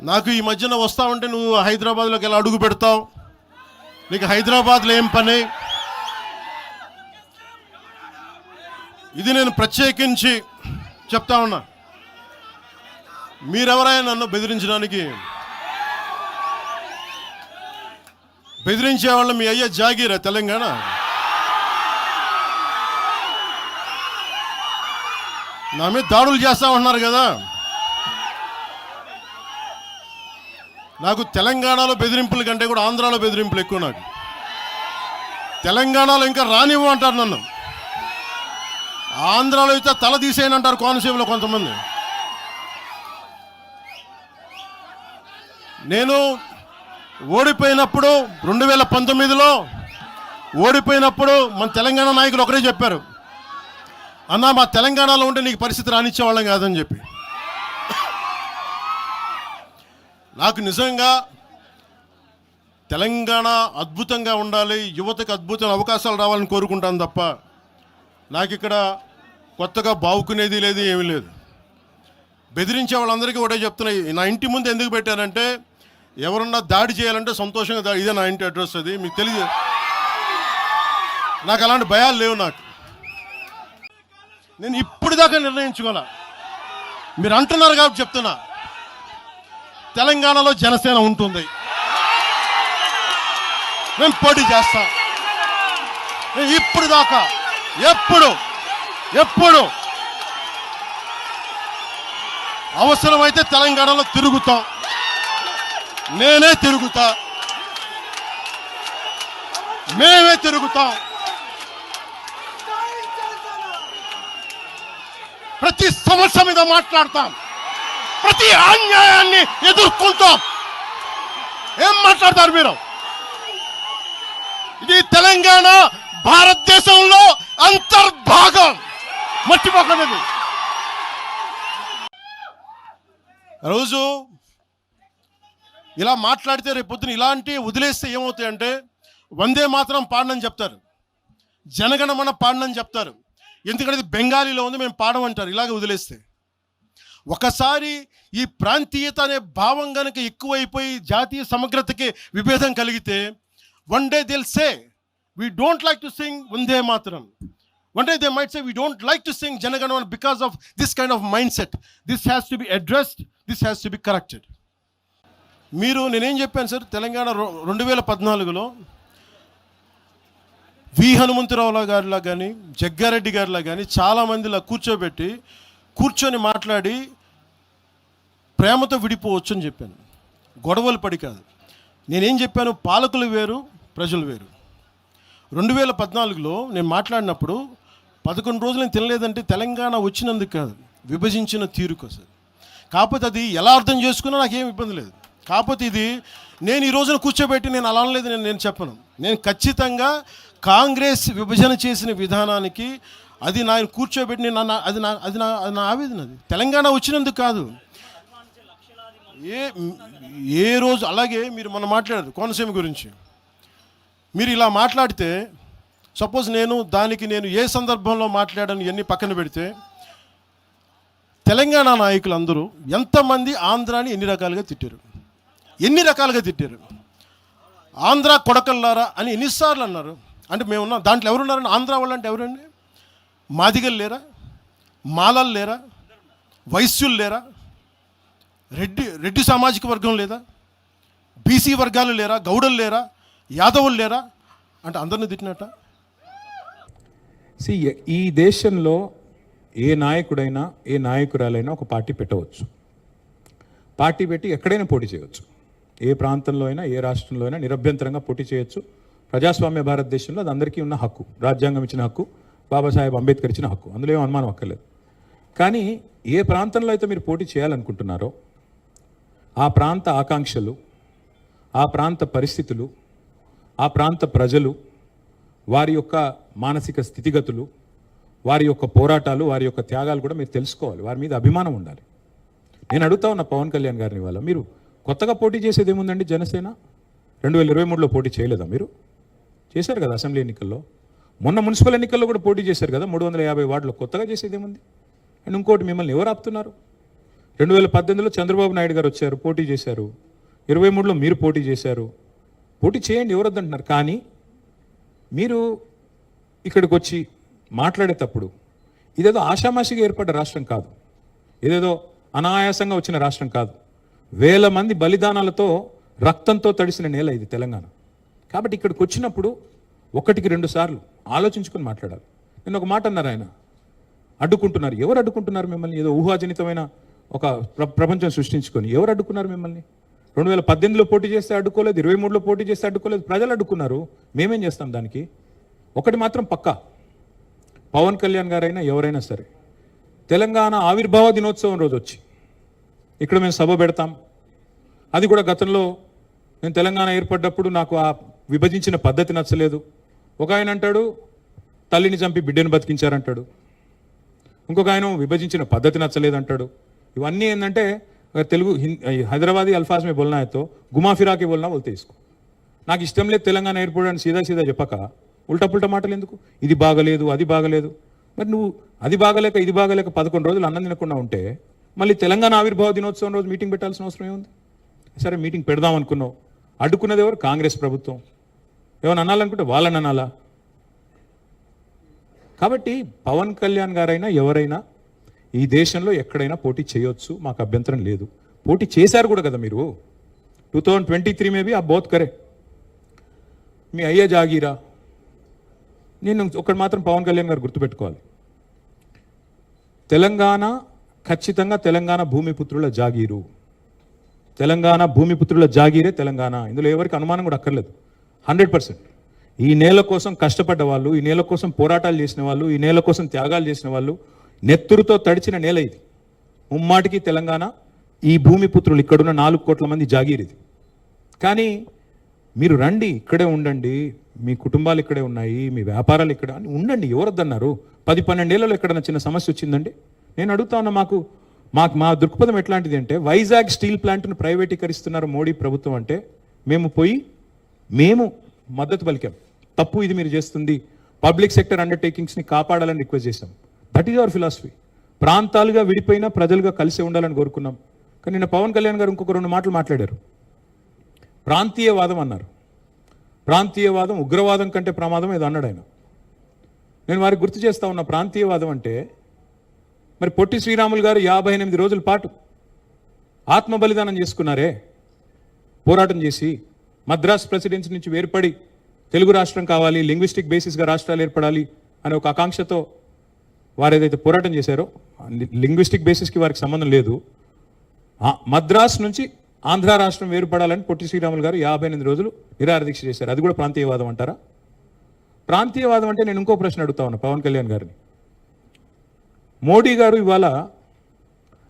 నాకు ఈ మధ్యన వస్తా ఉంటే నువ్వు హైదరాబాద్లోకి ఎలా అడుగు పెడతావు, నీకు హైదరాబాద్లో ఏం పని, ఇది నేను ప్రత్యేకించి చెప్తా ఉన్నా. మీరెవరైనా నన్ను బెదిరించడానికి, బెదిరించే వాళ్ళు మీ అయ్యే జాగీరా తెలంగాణ. నా మీద దాడులు చేస్తా ఉన్నారు కదా. నాకు తెలంగాణలో బెదిరింపుల కంటే కూడా ఆంధ్రాలో బెదిరింపులు ఎక్కువ. నాకు తెలంగాణలో ఇంకా రానివ్వు అంటారు నన్ను, ఆంధ్రాలో అయితే తల తీసేయని అంటారు కోనసీమలో కొంతమంది. నేను ఓడిపోయినప్పుడు 2019లో ఓడిపోయినప్పుడు మన తెలంగాణ నాయకులు ఒకరే చెప్పారు, అన్నా మా తెలంగాణలో ఉంటే నీకు పరిస్థితి రానిచ్చేవాళ్ళం కాదని చెప్పి. నాకు నిజంగా తెలంగాణ అద్భుతంగా ఉండాలి, యువతకు అద్భుతమైన అవకాశాలు రావాలని కోరుకుంటాను తప్ప నాకు ఇక్కడ కొత్తగా బావుకునేది లేదు, ఏమీ లేదు. బెదిరించే వాళ్ళందరికీ ఒకటే చెప్తున్నాయి. నా ఇంటి ముందు ఎందుకు పెట్టానంటే ఎవరన్నా దాడి చేయాలంటే సంతోషంగా ఇదే నా ఇంటి అడ్రస్, అది మీకు తెలియదు. నాకు అలాంటి భయాలు లేవు. నాకు నేను ఇప్పుడు దాకా నిర్ణయించుకోలే. మీరు అంటున్నారు కాబట్టి చెప్తున్నా, తెలంగాణలో జనసేన ఉంటుంది, నేను పోటీ చేస్తా. ఇప్పుడు దాకా ఎప్పుడు అవసరమైతే తెలంగాణలో తిరుగుతాం, నేనే తిరుగుతా, మేమే తిరుగుతాం. ప్రతి సమస్య మీద మాట్లాడతాం, ప్రతి అన్యాయాన్ని ఎదుర్కొంటాం. ఏం మాట్లాడతారు మీరు? ఇది తెలంగాణ భారతదేశంలో అంతర్భాగం, మర్చిపోకండి. రోజు ఇలా మాట్లాడితే రేపు పొద్దున ఇలాంటి వదిలేస్తే ఏమవుతాయంటే వందే మాత్రం పాడనని చెప్తారు, జనగణమన పాడనని చెప్తారు. ఎందుకంటే ఇది బెంగాలీలో ఉంది, మేము పాడమంటారు. ఇలాగ వదిలేస్తే ఒకసారి ఈ ప్రాంతీయత అనే భావం కనుక ఎక్కువైపోయి జాతీయ సమగ్రతకి విభేదం కలిగితే వన్ డే దిల్ సే we don't like to sing Vande Mataram. One day they might say we don't like to sing Janaganamana because of this kind of mindset. This has to be addressed, this has to be corrected. మీరు నేనేం చెప్పాను sir, Telangana 2014లో వి హనుమంతరావు గారిలా కానీ జగ్గారెడ్డి గారిలా కానీ చాలామందిలా కూర్చొని మాట్లాడి ప్రేమతో విడిపోవచ్చు అని చెప్పాను, గొడవలు పడి కాదు. నేనేం చెప్పాను, పాలకులు వేరు ప్రజలు వేరు. 2014లో నేను మాట్లాడినప్పుడు 11 రోజులు నేను తినలేదంటే తెలంగాణ వచ్చినందుకు కాదు, విభజించిన తీరు కోసం. కాకపోతే అది ఎలా అర్థం చేసుకున్నా నాకేం ఇబ్బంది లేదు. కాకపోతే ఇది నేను ఈ రోజున కూర్చోబెట్టి నేను అలా అనలేదు, నేను చెప్పను. నేను ఖచ్చితంగా కాంగ్రెస్ విభజన చేసిన విధానానికి అది నేను కూర్చోబెట్టి నేను అది నా ఆవేదన. అది తెలంగాణ వచ్చినందుకు కాదు. ఏ రోజు అలాగే మీరు మొన్న మాట్లాడారు కోనసీమ గురించి. మీరు ఇలా మాట్లాడితే సపోజ్ నేను ఏ సందర్భంలో మాట్లాడాను ఇవన్నీ పక్కన పెడితే తెలంగాణ నాయకులు అందరూ ఎంతమంది ఆంధ్రాని ఎన్ని రకాలుగా తిట్టారు. ఆంధ్ర కొడకల్లారా అని ఎన్నిసార్లు అన్నారు. అంటే మేమున్నాం దాంట్లో ఎవరున్నారని, ఆంధ్ర వాళ్ళు అంటే ఎవరండి? మాదిగలు లేరా, మాలలు లేరా, వైశ్యులు లేరా, రెడ్డి సామాజిక వర్గం లేదా, బీసీ వర్గాలు లేరా, గౌడలు లేరా, యాదవులు లేరా అంటే అందరిని తిట్టినట్ట. ఈ దేశంలో ఏ నాయకుడైనా ఏ నాయకురాలైనా ఒక పార్టీ పెట్టవచ్చు, పార్టీ పెట్టి ఎక్కడైనా పోటీ చేయవచ్చు. ఏ ప్రాంతంలో అయినా ఏ రాష్ట్రంలో అయినా నిరభ్యంతరంగా పోటీ చేయొచ్చు. ప్రజాస్వామ్య భారతదేశంలో అది అందరికీ ఉన్న హక్కు, రాజ్యాంగం ఇచ్చిన హక్కు, బాబాసాహెబ్ అంబేద్కర్ ఇచ్చిన హక్కు, అందులో ఏం అనుమానం అక్కర్లేదు. కానీ ఏ ప్రాంతంలో అయితే మీరు పోటీ చేయాలనుకుంటున్నారో ఆ ప్రాంత ఆకాంక్షలు, ఆ ప్రాంత పరిస్థితులు, ఆ ప్రాంత ప్రజలు, వారి యొక్క మానసిక స్థితిగతులు, వారి యొక్క పోరాటాలు, వారి యొక్క త్యాగాలు కూడా మీరు తెలుసుకోవాలి. వారి మీద అభిమానం ఉండాలి. నేను అడుగుతా ఉన్న పవన్ కళ్యాణ్ గారిని వాళ్ళ, మీరు కొత్తగా పోటీ చేసేది ఏముందండి? జనసేన 2023లో పోటీ చేయలేదా? మీరు చేశారు కదా అసెంబ్లీ ఎన్నికల్లో. మొన్న మున్సిపల్ ఎన్నికల్లో కూడా పోటీ చేశారు కదా 350 వార్డులో. కొత్తగా చేసేది ఏముంది? అండ్ ఇంకోటి, మిమ్మల్ని ఎవరు ఆపుతున్నారు? 2018లో చంద్రబాబు నాయుడు గారు వచ్చారు, పోటీ చేశారు. 23లో మీరు పోటీ చేశారు. పోటీ చేయండి, ఎవరు వద్దంటున్నారు. కానీ మీరు ఇక్కడికి వచ్చి మాట్లాడేటప్పుడు ఇదేదో ఆషామాషిగా ఏర్పడ్డ రాష్ట్రం కాదు, ఇదేదో అనాయాసంగా వచ్చిన రాష్ట్రం కాదు. వేల మంది బలిదానాలతో రక్తంతో తడిసిన నేల ఇది తెలంగాణ. కాబట్టి ఇక్కడికి వచ్చినప్పుడు 1-2 సార్లు ఆలోచించుకొని మాట్లాడాలి. నేను ఒక మాట అన్నారు, ఆయన అడ్డుకుంటున్నారు. ఎవరు అడ్డుకుంటున్నారు మిమ్మల్ని? ఏదో ఊహాజనితమైన ఒక ప్రపంచం సృష్టించుకొని ఎవరు అడ్డుకున్నారు మిమ్మల్ని? 2018లో పోటీ చేస్తే అడ్డుకోలేదు, 23లో పోటీ చేస్తే అడ్డుకోలేదు, ప్రజలు అడ్డుకున్నారు. మేమేం చేస్తాం దానికి? ఒకటి మాత్రం పక్కా, పవన్ కళ్యాణ్ గారైనా ఎవరైనా సరే తెలంగాణ ఆవిర్భావ దినోత్సవం రోజు వచ్చి ఇక్కడ మేము సభ పెడతాం. అది కూడా గతంలో నేను తెలంగాణ ఏర్పడ్డప్పుడు నాకు ఆ విభజించిన పద్ధతి నచ్చలేదు. ఒక ఆయన అంటాడు తల్లిని చంపి బిడ్డను బతికించారంటాడు, ఇంకొక ఆయన విభజించిన పద్ధతి నచ్చలేదు అంటాడు. ఇవన్నీ ఏంటంటే తెలుగు హైదరాబాదీ అల్ఫాజ్ మే బోల్నా అయితే గుమా ఫిరాకి బోల్నా బోల్తే ఇసుకో. నాకు ఇష్టం లేదు తెలంగాణ ఏర్పడని సీదా చెప్పక ఉల్టా పుల్టా మాటలు ఎందుకు? ఇది బాగలేదు, అది బాగలేదు. మరి నువ్వు అది బాగలేక ఇది బాగలేక 11 రోజులు అన్నం తినకుండా ఉంటే మళ్ళీ తెలంగాణ ఆవిర్భావ దినోత్సవం రోజు మీటింగ్ పెట్టాల్సిన అవసరం ఏముంది? సరే మీటింగ్ పెడదాం అనుకున్నావు, అడ్డుకున్నది ఎవరు? కాంగ్రెస్ ప్రభుత్వం. ఏమైనా అనాలనుకుంటే వాళ్ళని అనాలా? కాబట్టి పవన్ కళ్యాణ్ గారైనా ఎవరైనా ఈ దేశంలో ఎక్కడైనా పోటీ చేయొచ్చు, మాకు అభ్యంతరం లేదు. పోటీ చేశారు కూడా కదా మీరు. 2023 మేబీ ఆ బోత్ కరే మీ అయ్యే జాగీరా. నేను ఒకటి మాత్రం పవన్ కళ్యాణ్ గారు గుర్తుపెట్టుకోవాలి, తెలంగాణ ఖచ్చితంగా తెలంగాణ భూమిపుత్రుల జాగీరు. తెలంగాణ భూమిపుత్రుల జాగీరే తెలంగాణ. ఇందులో ఎవరికి అనుమానం కూడా అక్కర్లేదు. 100% ఈ నేల కోసం కష్టపడ్డ వాళ్ళు, ఈ నేల కోసం పోరాటాలు చేసిన వాళ్ళు, ఈ నేల కోసం త్యాగాలు చేసిన వాళ్ళు, నెత్తురుతో తడిచిన నేల ఇది. ముమ్మాటికి తెలంగాణ ఈ భూమిపుత్రులు ఇక్కడున్న 4 కోట్ల మంది జాగీర్ ఇది. కానీ మీరు రండి, ఇక్కడే ఉండండి, మీ కుటుంబాలు ఇక్కడే ఉన్నాయి, మీ వ్యాపారాలు ఇక్కడ ఉండండి, ఎవరొద్దన్నారు? 10-12 ఏళ్లలో ఎక్కడైనా చిన్న సమస్య వచ్చిందండి? నేను అడుగుతా ఉన్నా. మా దృక్పథం ఎట్లాంటిది అంటే, వైజాగ్ స్టీల్ ప్లాంట్ను ప్రైవేటీకరిస్తున్నారు మోడీ ప్రభుత్వం అంటే మేము మద్దతు పలికాం. తప్పు ఇది మీరు చేస్తుంది, పబ్లిక్ సెక్టర్ అండర్టేకింగ్స్ని కాపాడాలని రిక్వెస్ట్ చేశాం. That is our philosophy. ప్రాంతాలుగా విడిపోయినా ప్రజలుగా కలిసి ఉండాలని కోరుకున్నాం. కానీ నిన్న పవన్ కళ్యాణ్ గారు ఇంకొక 2 మాటలు మాట్లాడారు. ప్రాంతీయవాదం అన్నారు. ప్రాంతీయవాదం ఉగ్రవాదం కంటే ప్రమాదం ఏదో అన్నాడు ఆయన. నేను వారికి గుర్తు చేస్తా ఉన్నా, ప్రాంతీయవాదం అంటే మరి పొట్టి శ్రీరాములు గారు 58 రోజుల పాటు ఆత్మ బలిదానం చేసుకున్నారే, పోరాటం చేసి మద్రాస్ ప్రెసిడెన్సీ నుంచి వేర్పడి తెలుగు రాష్ట్రం కావాలి, లింగ్విస్టిక్ బేసిస్గా రాష్ట్రాలు ఏర్పడాలి అనే ఒక ఆకాంక్షతో వారు ఏదైతే పోరాటం చేశారో, లింగ్విస్టిక్ బేసిస్కి వారికి సంబంధం లేదు. మద్రాస్ నుంచి ఆంధ్ర రాష్ట్రం వేరుపడాలని పొట్టి శ్రీరాములు గారు 58 రోజులు నిరాహారదీక్ష చేశారు. అది కూడా ప్రాంతీయవాదం అంటారా? ప్రాంతీయవాదం అంటే నేను ఇంకో ప్రశ్న అడుగుతా ఉన్నా పవన్ కళ్యాణ్ గారిని. మోడీ గారు ఇవాళ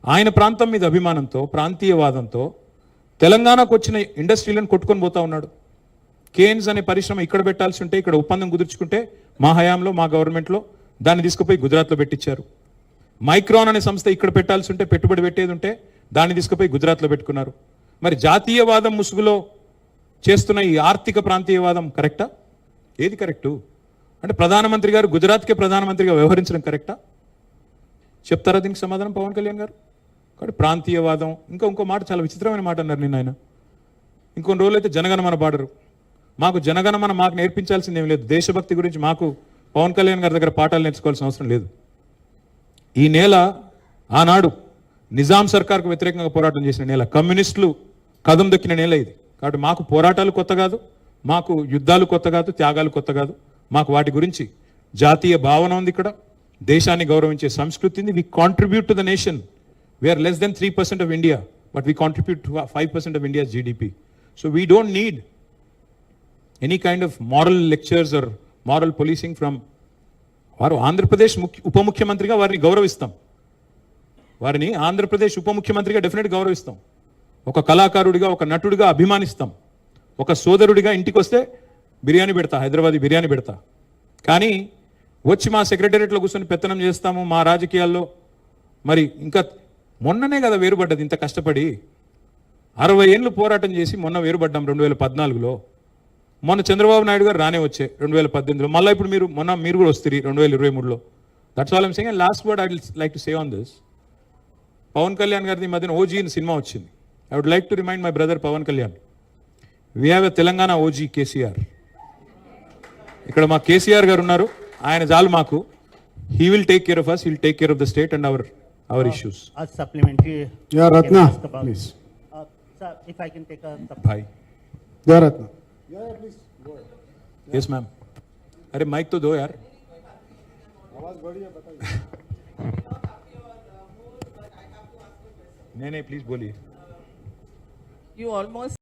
ఆయన ప్రాంతం మీద అభిమానంతో, ప్రాంతీయవాదంతో తెలంగాణకు వచ్చిన ఇండస్ట్రీలను కొట్టుకొని పోతా ఉన్నాడు. కేన్స్ అనే పరిశ్రమ ఇక్కడ పెట్టాల్సి ఉంటే, ఇక్కడ ఒప్పందం కుదుర్చుకుంటే మా హయాంలో, మా గవర్నమెంట్లో దాన్ని తీసుకుపోయి గుజరాత్లో పెట్టించారు. మైక్రాన్ అనే సంస్థ ఇక్కడ పెట్టాల్సి ఉంటే, పెట్టుబడి పెట్టేది ఉంటే దాన్ని తీసుకుపోయి గుజరాత్లో పెట్టుకున్నారు. మరి జాతీయవాదం ముసుగులో చేస్తున్న ఈ ఆర్థిక ప్రాంతీయవాదం కరెక్టా? ఏది కరెక్టు? అంటే ప్రధానమంత్రి గారు గుజరాత్కే ప్రధానమంత్రిగా వ్యవహరించడం కరెక్టా? చెప్తారా దీనికి సమాధానం పవన్ కళ్యాణ్ గారు? కాబట్టి ప్రాంతీయవాదం, ఇంకో మాట చాలా విచిత్రమైన మాట అన్నారు నిన్న ఆయన. ఇంకొన్ని రోజులు అయితే జనగణమన పాడరు. మాకు జనగణమన మాకు నేర్పించాల్సింది ఏం లేదు. దేశభక్తి గురించి మాకు పవన్ కళ్యాణ్ గారి దగ్గర పాఠాలు నేర్చుకోవాల్సిన అవసరం లేదు. ఈ నేల ఆనాడు నిజాం సర్కార్కు వ్యతిరేకంగా పోరాటం చేసిన నేల, కమ్యూనిస్టులు కదం దొక్కిన నేల ఇది. కాబట్టి మాకు పోరాటాలు కొత్త కాదు, మాకు యుద్ధాలు కొత్త కాదు, త్యాగాలు కొత్త కాదు. మాకు వాటి గురించి జాతీయ భావన ఉంది. ఇక్కడ దేశాన్ని గౌరవించే సంస్కృతి ఉంది. వి contribute to the nation. We are less than 3% of India, but we contribute to 5% of India's GDP. So we don't need any kind of moral lectures are moral policing from. వారు ఆంధ్రప్రదేశ్ ఉప ముఖ్యమంత్రిగా వారిని గౌరవిస్తాం. వారిని ఆంధ్రప్రదేశ్ ఉప ముఖ్యమంత్రిగా డెఫినెట్ గౌరవిస్తాం. ఒక కళాకారుడిగా, ఒక నటుడిగా అభిమానిస్తాం. ఒక సోదరుడిగా ఇంటికి వస్తే బిర్యానీ పెడతా, హైదరాబాదీ బిర్యానీ పెడతా. కానీ వచ్చి మా సెక్రటేరియట్లో కూర్చొని పెత్తనం చేస్తాము మా రాజకీయాల్లో. మరి ఇంకా మొన్ననే కదా వేరుపడ్డది, ఇంత కష్టపడి 60 ఏళ్ళు పోరాటం చేసి మొన్న వేరుపడ్డాం 2014లో. మొన్న చంద్రబాబు నాయుడు గారు రానే వచ్చే 2018లో, మళ్ళీ ఇప్పుడు మీరు కూడా వస్తారు 2023లో. That's all I'm saying. And last word I will like to say on this. Pawan Kalyan గారిది ఈ మధ్యన ఓజీ అని సినిమా వచ్చింది. I would like to remind my brother Pawan Kalyan, we have a Telangana OG KCR. ఇక్కడ మా కేసీఆర్ గారు ఉన్నారు, ఆయన చాలు మాకు. He will take care of us, will take care of the state and our issues. A supplementary. Yeah, I can Ratna, ask about. please. Sir, if I can take a भाई Yeah, Ratna. Yes ma'am. अरे mic तो दो यार. नहीं please बोलिए. You almost